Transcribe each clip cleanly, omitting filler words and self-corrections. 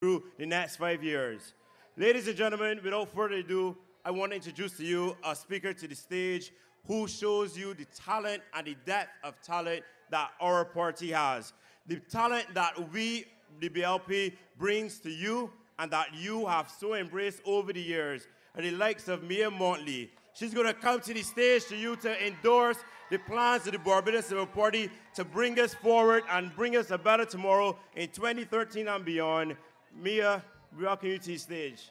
through the next 5 years. Ladies and gentlemen, without further ado, I want to introduce to you a speaker to the stage who shows you the talent and the depth of talent that our party has. The talent that we, the BLP, brings to you and that you have so embraced over the years. And the likes of Mia Mottley. She's going to come to the stage to you to endorse the plans of the Barbados Labour Party to bring us forward and bring us a better tomorrow in 2013 and beyond. Mia, we welcome you to the stage.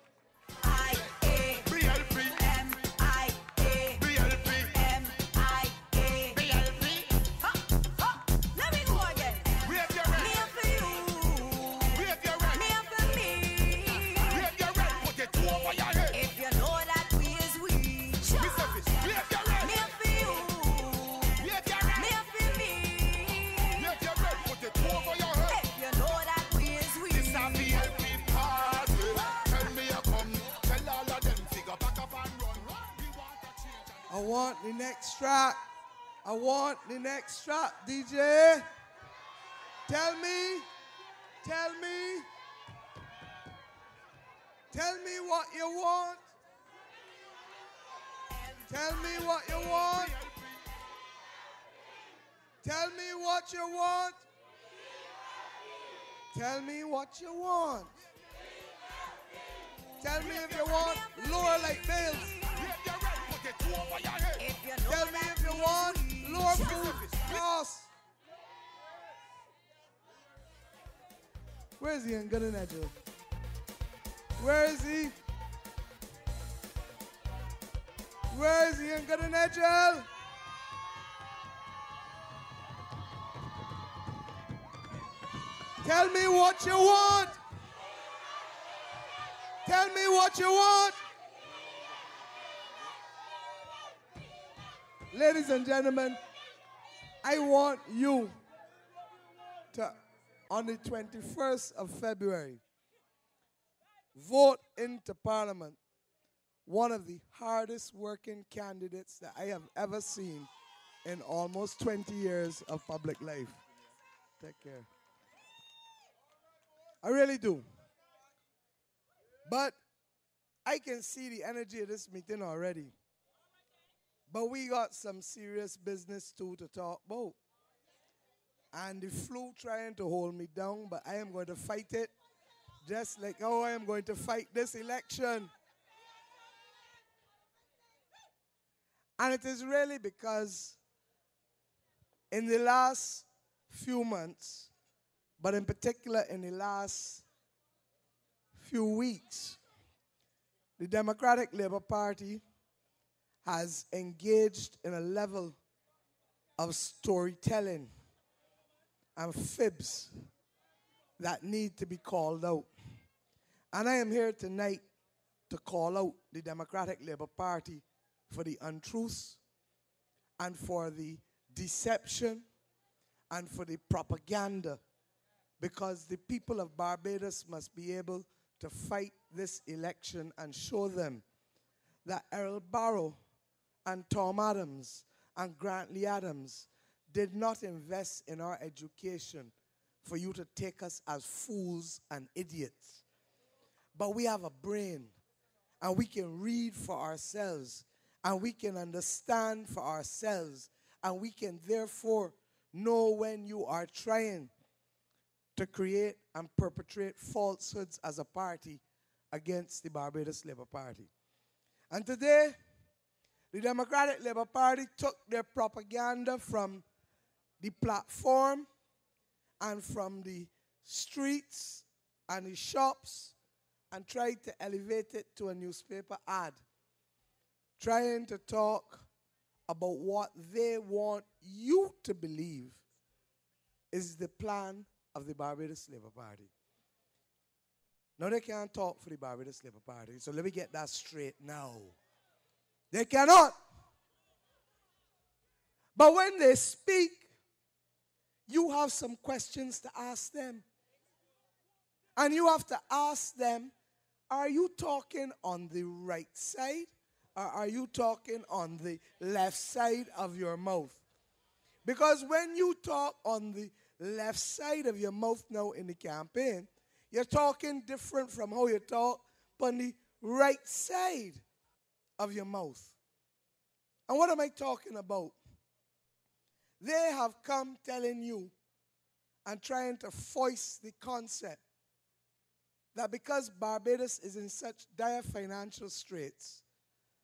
I want the next track. I want the next track, DJ. Tell me what you want. Tell me what you want. Tell me what you want. Tell me what you want. Tell me if you want lower like bills. Tell me if you want lower food costs. Where is he in good in that joke? Where is he? Where is he in good in that jail? Tell me what you want. Tell me what you want. Ladies and gentlemen, I want you to, on the 21st of February, vote into Parliament one of the hardest working candidates that I have ever seen in almost 20 years of public life. Take care. I really do. But I can see the energy of this meeting already. But we got some serious business too to talk about. And the flu trying to hold me down, but I am going to fight it just like how I am going to fight this election. And it is really because in the last few months, but in particular in the last few weeks, the Democratic Labour Party has engaged in a level of storytelling and fibs that need to be called out. And I am here tonight to call out the Democratic Labour Party for the untruths and for the deception and for the propaganda, because the people of Barbados must be able to fight this election and show them that Errol Barrow and Tom Adams and Grantley Adams did not invest in our education for you to take us as fools and idiots. But we have a brain, and we can read for ourselves, and we can understand for ourselves, and we can therefore know when you are trying to create and perpetrate falsehoods as a party against the Barbados Labour Party. And today, the Democratic Labour Party took their propaganda from the platform and from the streets and the shops and tried to elevate it to a newspaper ad, trying to talk about what they want you to believe is the plan of the Barbados Labour Party. Now, they can't talk for the Barbados Labour Party, so let me get that straight now. They cannot. But when they speak, you have some questions to ask them. And you have to ask them, are you talking on the right side or are you talking on the left side of your mouth? Because when you talk on the left side of your mouth now in the campaign, You're talking different from how you talk on the right side of your mouth. And what am I talking about? They have come telling you and trying to foist the concept that because Barbados is in such dire financial straits,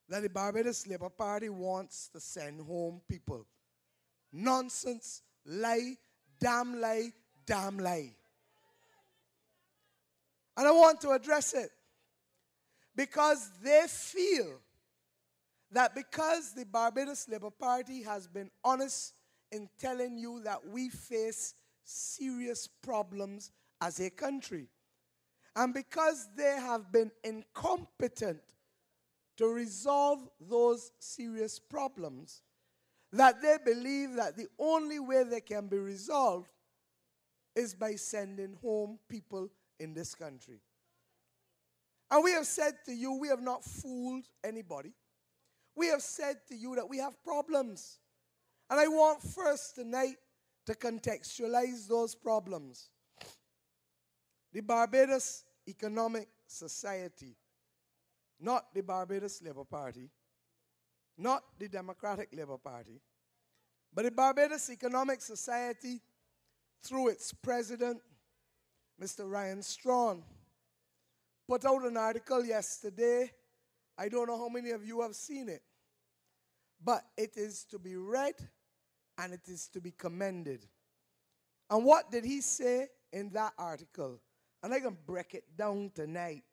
that the Barbados Labour Party wants to send home people. Nonsense, lie, damn lie, damn lie. And I want to address it because they feel that because the Barbados Labour Party has been honest in telling you that we face serious problems as a country, and because they have been incompetent to resolve those serious problems, that they believe that the only way they can be resolved is by sending home people in this country. And we have said to you, we have not fooled anybody. We have said to you that we have problems. And I want first tonight to contextualize those problems. The Barbados Economic Society, not the Barbados Labour Party, not the Democratic Labour Party, but the Barbados Economic Society, through its president, Mr. Ryan Strawn, put out an article yesterday. I don't know how many of you have seen it, but it is to be read and it is to be commended. And what did he say in that article? And I can break it down tonight.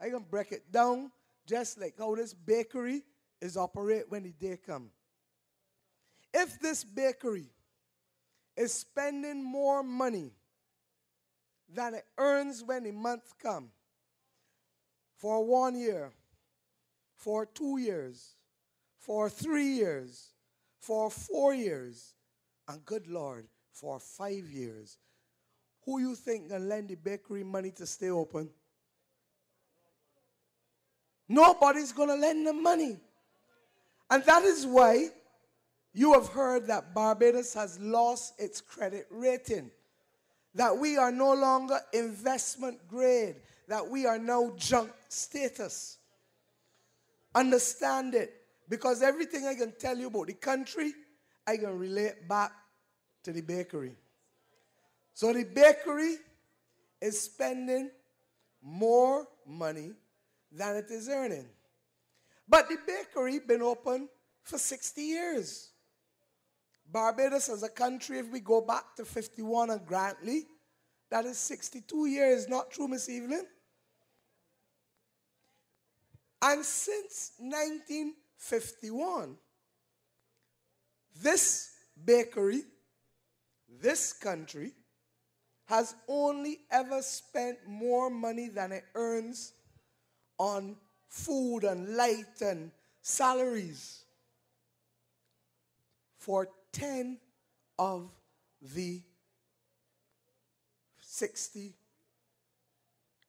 I can break it down just like how this bakery is operate when the day comes. If this bakery is spending more money than it earns when the month comes, for 1 year, for 2 years, for 3 years, for 4 years, and good Lord, for 5 years, who you think can lend the bakery money to stay open? Nobody's going to lend them money. And that is why you have heard that Barbados has lost its credit rating, that we are no longer investment grade, that we are now junk status. Understand it, because everything I can tell you about the country, I can relate back to the bakery. So the bakery is spending more money than it is earning. But the bakery been open for 60 years. Barbados as a country, if we go back to 51 and Grantley, that is 62 years. Not true, Miss Evelyn? And since 1951, this bakery, this country, has only ever spent more money than it earns on food and light and salaries for 10 of the 60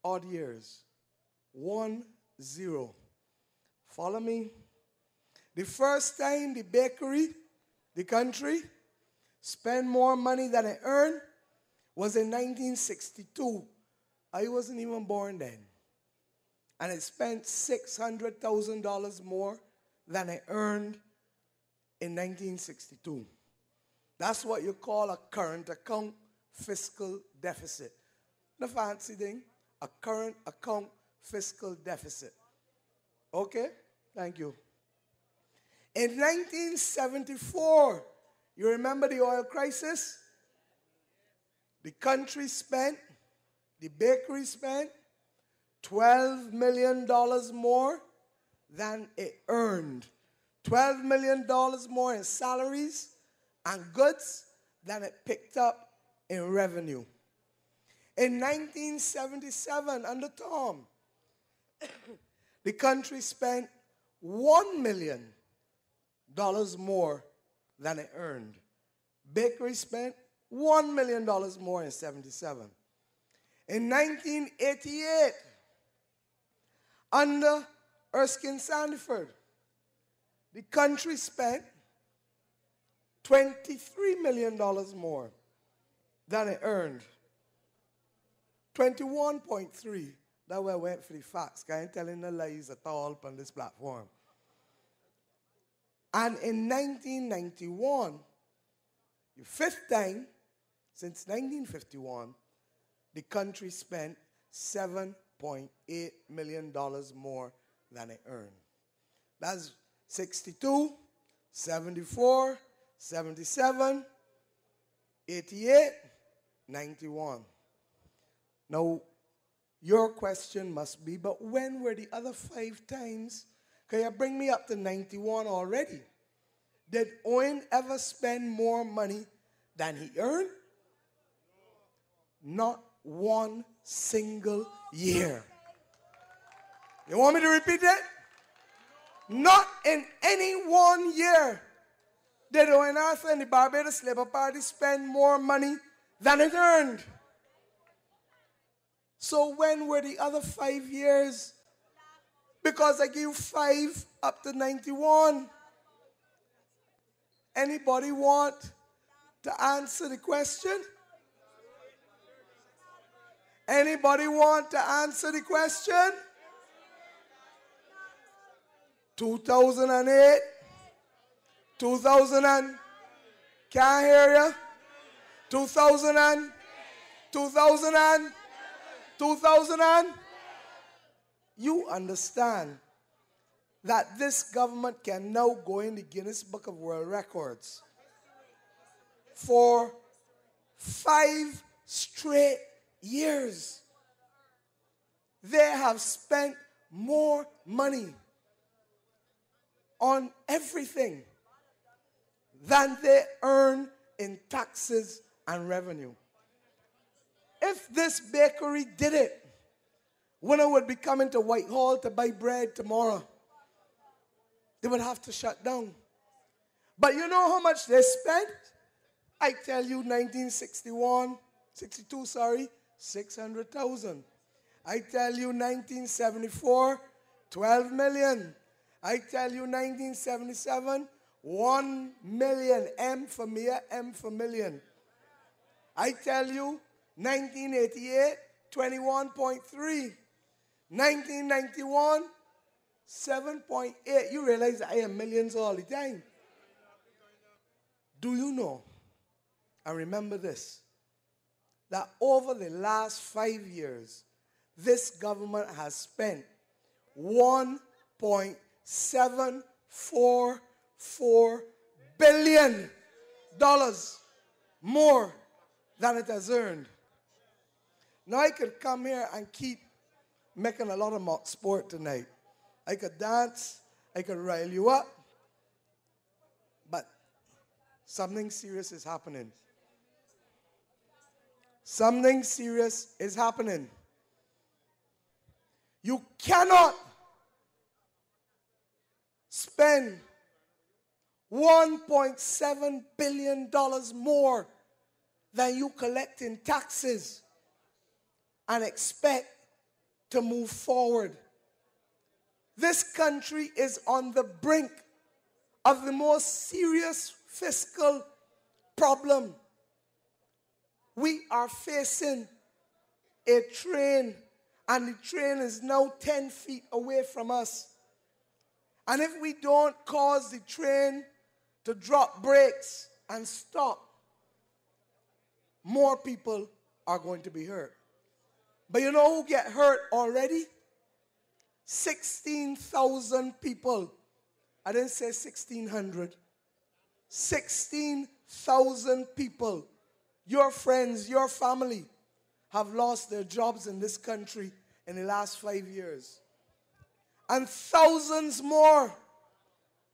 odd years. 1-0. Follow me? The first time the bakery, the country, spent more money than it earned was in 1962. I wasn't even born then. And it spent $600,000 more than it earned in 1962. That's what you call a current account fiscal deficit. The fancy thing, a current account fiscal deficit. Okay? Thank you. In 1974, you remember the oil crisis? The country spent, the bakery spent $12 million more than it earned. $12 million more in salaries and goods than it picked up in revenue. In 1977, under Tom, the country spent $1 million more than it earned. Bakery spent $1 million more in 77. In 1988, under Erskine Sandiford, the country spent $23 million more than it earned. 21.3. That's where I went for the facts. I ain't telling no lies at all on this platform. And in 1991, the fifth time since 1951, the country spent $7.8 million more than it earned. That's 62, 74, 77, 88, 91. Now, your question must be, but when were the other 5 times? Can you bring me up to 91 already? Did Owen ever spend more money than he earned? Not one single year. You want me to repeat that? Not in any 1 year did Owen Arthur and the Barbados Labour Party spend more money than it earned. So when were the other 5 years? Because I give 5 up to 91. Anybody want to answer the question? Anybody want to answer the question? 2008, 2000 and, can't hear you, 2000 and, 2000 and, 2000 and, you understand that this government can now go in the Guinness Book of World Records for 5 straight years. They have spent more money on everything than they earn in taxes and revenue. If this bakery did it, winner would be coming to Whitehall to buy bread tomorrow. They would have to shut down. But you know how much they spent? I tell you, 600,000. I tell you, 1974, 12 million. I tell you, 1977, 1 million. M for Mia, M for million. I tell you, 1988, 21.3. 1991, 7.8. You realize I am millions all the time. Do you know, and remember this, that over the last 5 years, this government has spent $1.744 billion more than it has earned. Now I could come here and keep making a lot of mock sport tonight. I could dance, I could rile you up, but something serious is happening. Something serious is happening. You cannot spend $1.7 billion more than you collect in taxes and expect to move forward. This country is on the brink of the most serious fiscal problem. We are facing a train, and the train is now 10 feet away from us. And if we don't cause the train to drop brakes and stop, more people are going to be hurt. But you know who get hurt already? 16,000 people. I didn't say 1,600. 16,000 people, your friends, your family, have lost their jobs in this country in the last 5 years. And thousands more,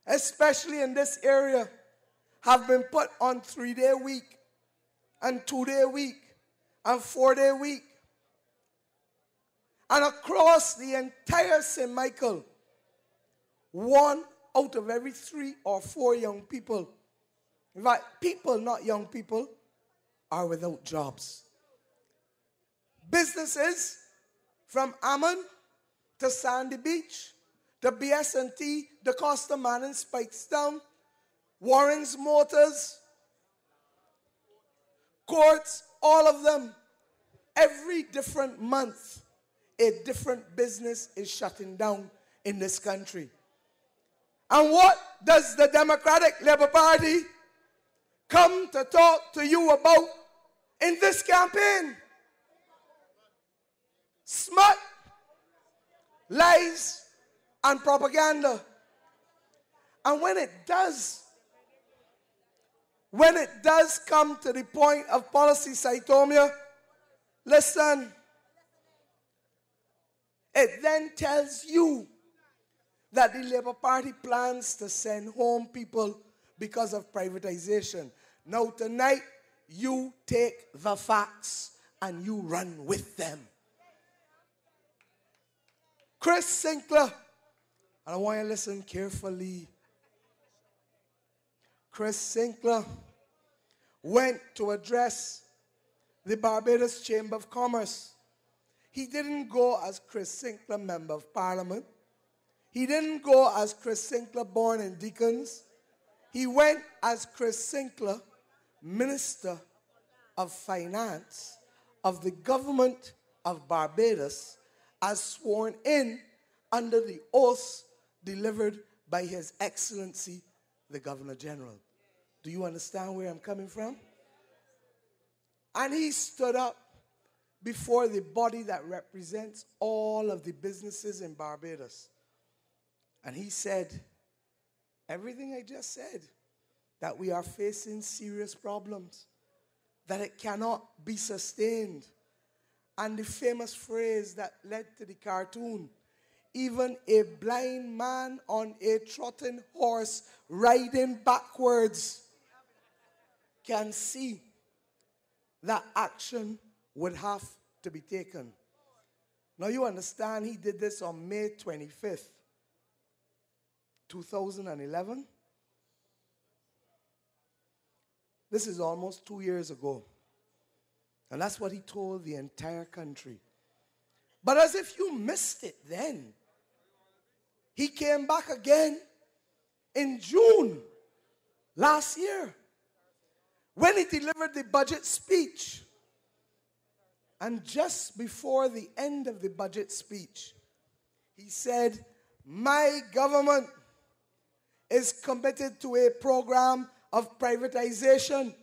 especially in this area, have been put on 3-day week and 2-day week and 4-day week. And across the entire St. Michael, 1 out of every 3 or 4 young people, in fact, people, not young people, are without jobs. Businesses from Ammon to Sandy Beach to BS&T, the Costa Man in Spikestown, Warren's Motors, Courts, all of them Every different month, a different business is shutting down in this country. And what does the Democratic Labour Party come to talk to you about in this campaign? Smut, lies, and propaganda. And when it does come to the point of policy cytomia, listen, it then tells you that the Labour Party plans to send home people because of privatization. Now tonight, you take the facts and you run with them. Chris Sinclair, and I want you to listen carefully. Chris Sinclair went to address the Barbados Chamber of Commerce. He didn't go as Chris Sinclair, Member of Parliament. He didn't go as Chris Sinclair, born in Deacons. He went as Chris Sinclair, Minister of Finance of the government of Barbados, as sworn in under the oath delivered by His Excellency, the Governor General. Do you understand where I'm coming from? And he stood up before the body that represents all of the businesses in Barbados. And he said, everything I just said, that we are facing serious problems, that it cannot be sustained. And the famous phrase that led to the cartoon, even a blind man on a trotting horse riding backwards can see that action would have to be taken. Now you understand he did this on May 25th, 2011. This is almost 2 years ago. And that's what he told the entire country. But as if you missed it then, he came back again in June last year when he delivered the budget speech. And just before the end of the budget speech, he said, my government is committed to a program of privatization.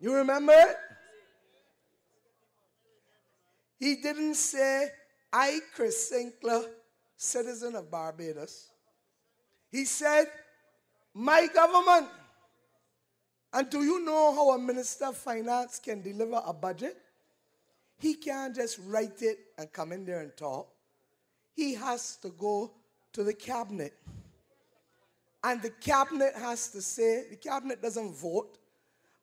You remember it? He didn't say, I, Chris Sinclair, citizen of Barbados. He said, my government. And do you know how a minister of finance can deliver a budget? He can't just write it and come in there and talk. He has to go to the cabinet. And the cabinet has to say, the cabinet doesn't vote,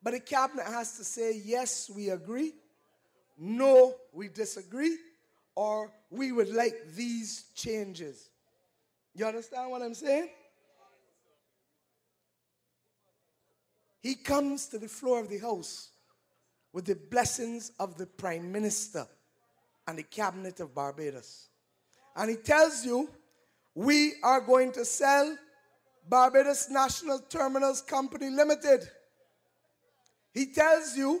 but the cabinet has to say, yes, we agree, no, we disagree, or we would like these changes. You understand what I'm saying? He comes to the floor of the House with the blessings of the Prime Minister and the Cabinet of Barbados. And he tells you, we are going to sell Barbados National Terminals Company Limited. He tells you,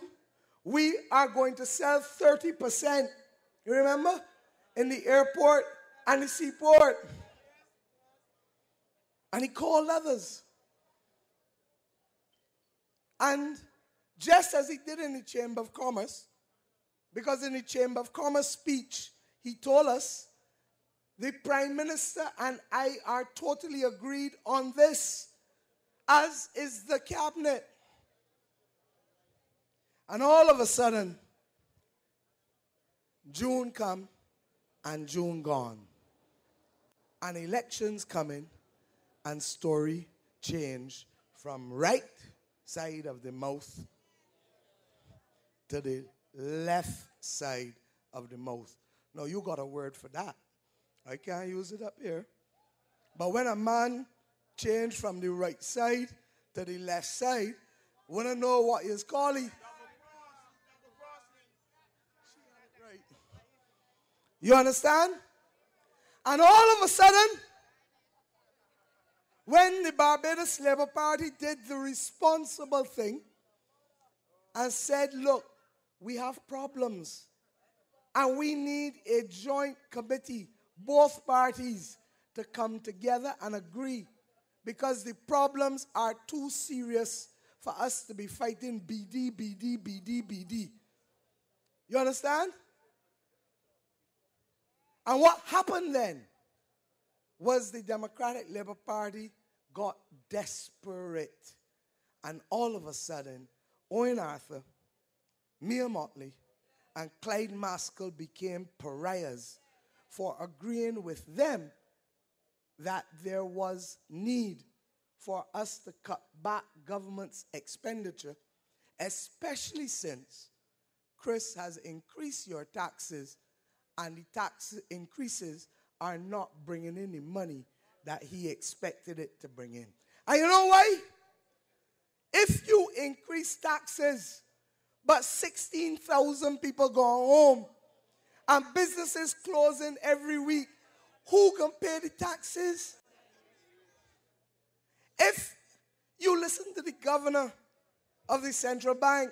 we are going to sell 30%, you remember, in the airport and the seaport. And he called others. And just as he did in the Chamber of Commerce, because in the Chamber of Commerce speech, he told us, the Prime Minister and I are totally agreed on this, as is the cabinet. And all of a sudden, June come and June gone. And elections coming and story change from right side of the mouth to the left side of the mouth. Now you got a word for that. I can't use it up here. But when a man changed from the right side to the left side, want to know what he's calling? You understand? And all of a sudden, when the Barbados Labour Party did the responsible thing and said, look, we have problems. And we need a joint committee, both parties, to come together and agree, because the problems are too serious for us to be fighting BD, BD, BD, BD. You understand? And what happened then was the Democratic Labour Party got desperate. And all of a sudden, Owen Arthur, Mia Mottley, and Clyde Maskell became pariahs for agreeing with them that there was need for us to cut back government's expenditure, especially since Chris has increased your taxes, and the tax increases are not bringing in the money that he expected it to bring in. And you know why? If you increase taxes, but 16,000 people go home, and businesses closing every week, who can pay the taxes? If you listen to the governor of the central bank,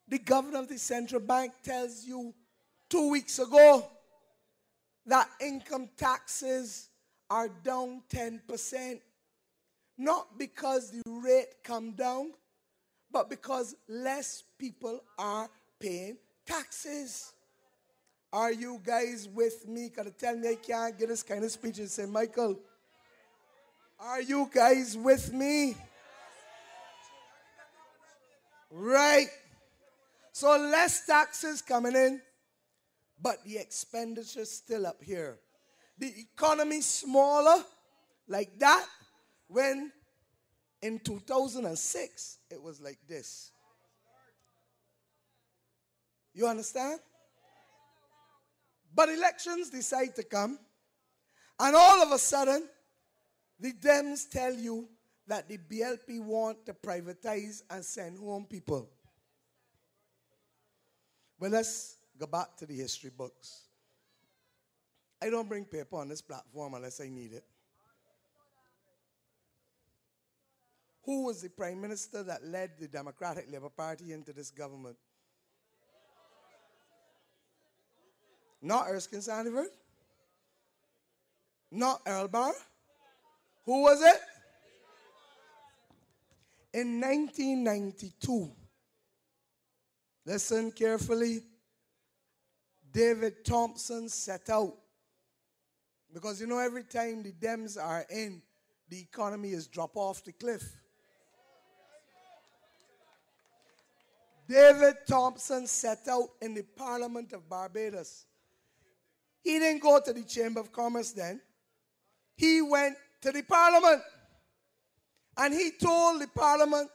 the governor of the central bank tells you 2 weeks ago that income taxes are down 10%. Not because the rate come down, but because less people are paying taxes. Are you guys with me? Can you tell me I can't get this kind of speech and say, Michael, are you guys with me? Right. So less taxes coming in, but the expenditure still up here. The economy smaller, like that, when in 2006, it was like this. You understand? But elections decide to come, and all of a sudden, the Dems tell you that the BLP want to privatize and send home people. Well, let's go back to the history books. I don't bring paper on this platform unless I need it. Who was the prime minister that led the Democratic Labour Party into this government? Not Erskine Sandiford? Not Earl Barr? Who was it? In 1992, listen carefully, David Thompson set out, because you know every time the Dems are in, the economy is drop off the cliff. David Thompson set out in the Parliament of Barbados. He didn't go to the Chamber of Commerce then. He went to the Parliament. And he told the Parliament,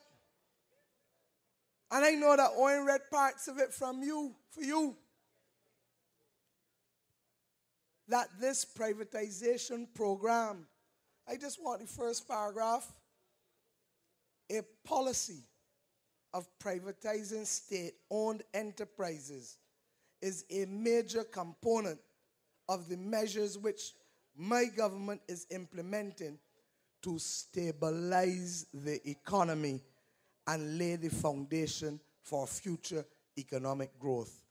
and I know that Owen read parts of it from you, for you, that this privatization program, I just want the first paragraph, a policy of privatizing state-owned enterprises is a major component of the measures which my government is implementing to stabilize the economy and lay the foundation for future economic growth.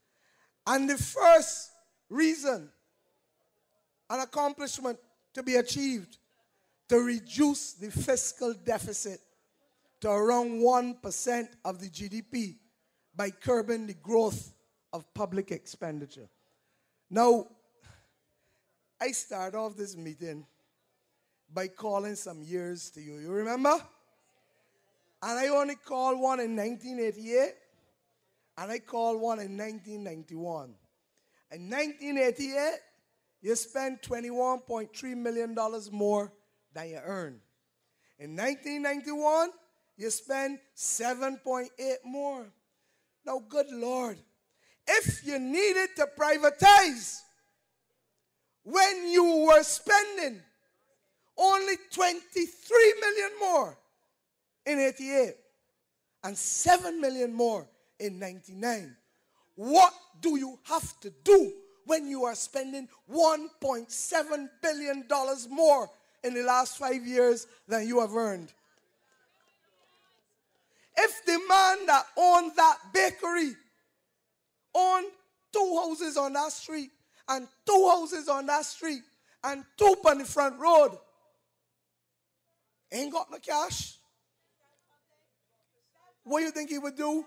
And the first reason, an accomplishment to be achieved, to reduce the fiscal deficit to around 1% of the GDP by curbing the growth of public expenditure. Now, I start off this meeting by calling some years to you. You remember? And I only called one in 1988, and I called one in 1991. In 1988, you spent $21.3 million more than you earned. In 1991, you spend 7.8 more. Now, good Lord, if you needed to privatize when you were spending only 23 million more in 88 and 7 million more in 99, what do you have to do when you are spending $1.7 billion more in the last 5 years than you have earned? If the man that owned that bakery own 2 houses on that street, and 2 houses on that street, and 2 on the front road. Ain't got no cash. What do you think he would do?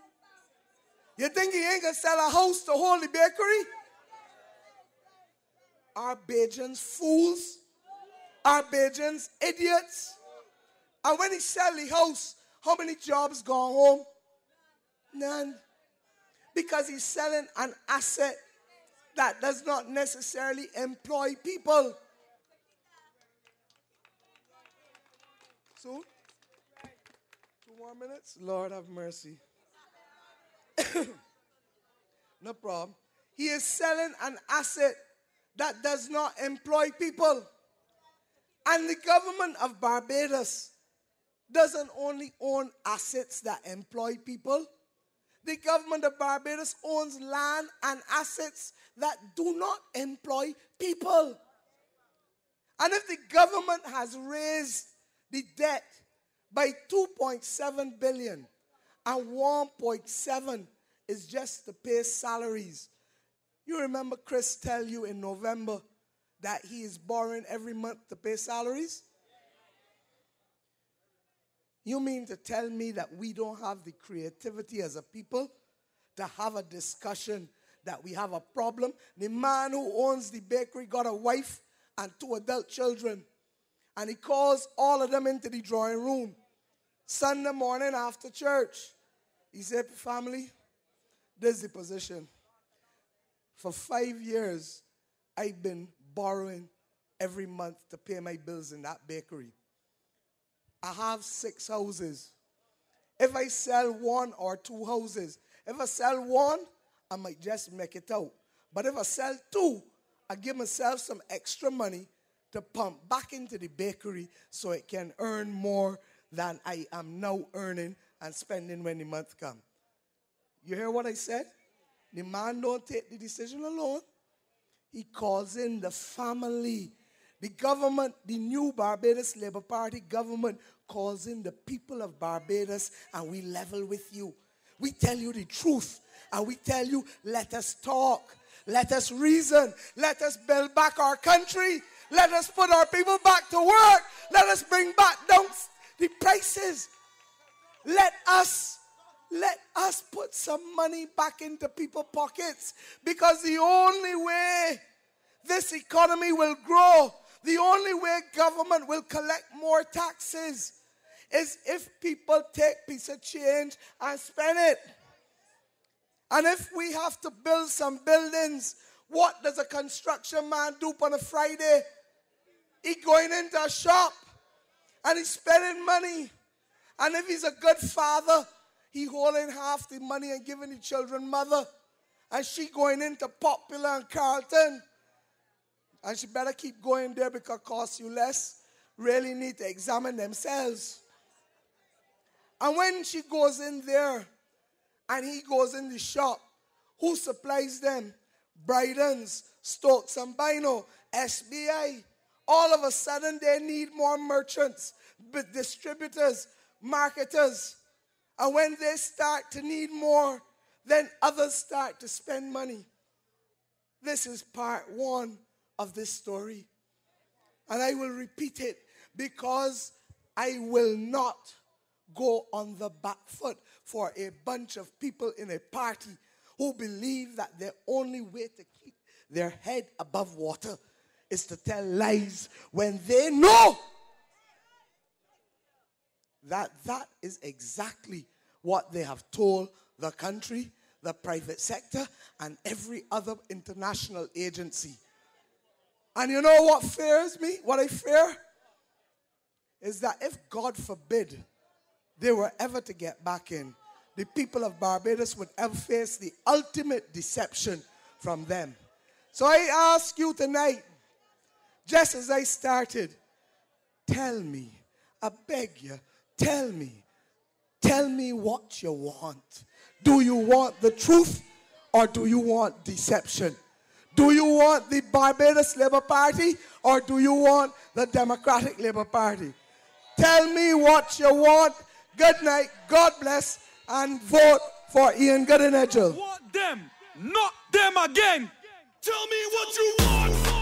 You think he ain't gonna sell a house to hold the bakery? Are Bajans fools? Are Bajans idiots? And when he sell the house, how many jobs gone home? None. Because he's selling an asset that does not necessarily employ people. So, 2 more minutes? Lord have mercy. No problem. He is selling an asset that does not employ people. And the government of Barbados doesn't only own assets that employ people. The government of Barbados owns land and assets that do not employ people. And if the government has raised the debt by 2.7 billion and 1.7 is just to pay salaries. You remember Chris tell you in November that he is borrowing every month to pay salaries? You mean to tell me that we don't have the creativity as a people to have a discussion that we have a problem? The man who owns the bakery got a wife and 2 adult children. And he calls all of them into the drawing room Sunday morning after church. He said, family, this is the position. For 5 years, I've been borrowing every month to pay my bills in that bakery. I have 6 houses. If I sell 1 or 2 houses, if I sell 1, I might just make it out. But if I sell 2, I give myself some extra money to pump back into the bakery so it can earn more than I am now earning and spending when the month comes. You hear what I said? The man don't take the decision alone. He calls in the family. The government, the new Barbados Labour Party government, calls in the people of Barbados, and we level with you. We tell you the truth, and we tell you, let us talk, let us reason, let us build back our country, let us put our people back to work, let us bring back down the prices. Let us put some money back into people's pockets, because the only way this economy will grow, the only way government will collect more taxes is if people take piece of change and spend it. And if we have to build some buildings, what does a construction man do on a Friday? He going into a shop and he's spending money. And if he's a good father, he holding half the money and giving the children mother. And she going into Popular and Carlton. And she better keep going there because it costs you less. Really need to examine themselves. And when she goes in there and he goes in the shop, who supplies them? Brydens, Stokes and Bino, SBI. All of a sudden they need more merchants, distributors, marketers. And when they start to need more, then others start to spend money. This is part 1 of this story. And I will repeat it because I will not go on the back foot for a bunch of people in a party who believe that the only way to keep their head above water is to tell lies when they know that that is exactly what they have told the country, the private sector, and every other international agency. And you know what fears me? What I fear is that if, God forbid, they were ever to get back in, the people of Barbados would ever face the ultimate deception from them. So I ask you tonight, just as I started, tell me, I beg you, tell me what you want. Do you want the truth or do you want deception? Do you want the Barbados Labour Party or do you want the Democratic Labour Party? Tell me what you want. Good night, God bless, and vote for Ian Goodenedgel. Want them. Not them again. Tell me what you want.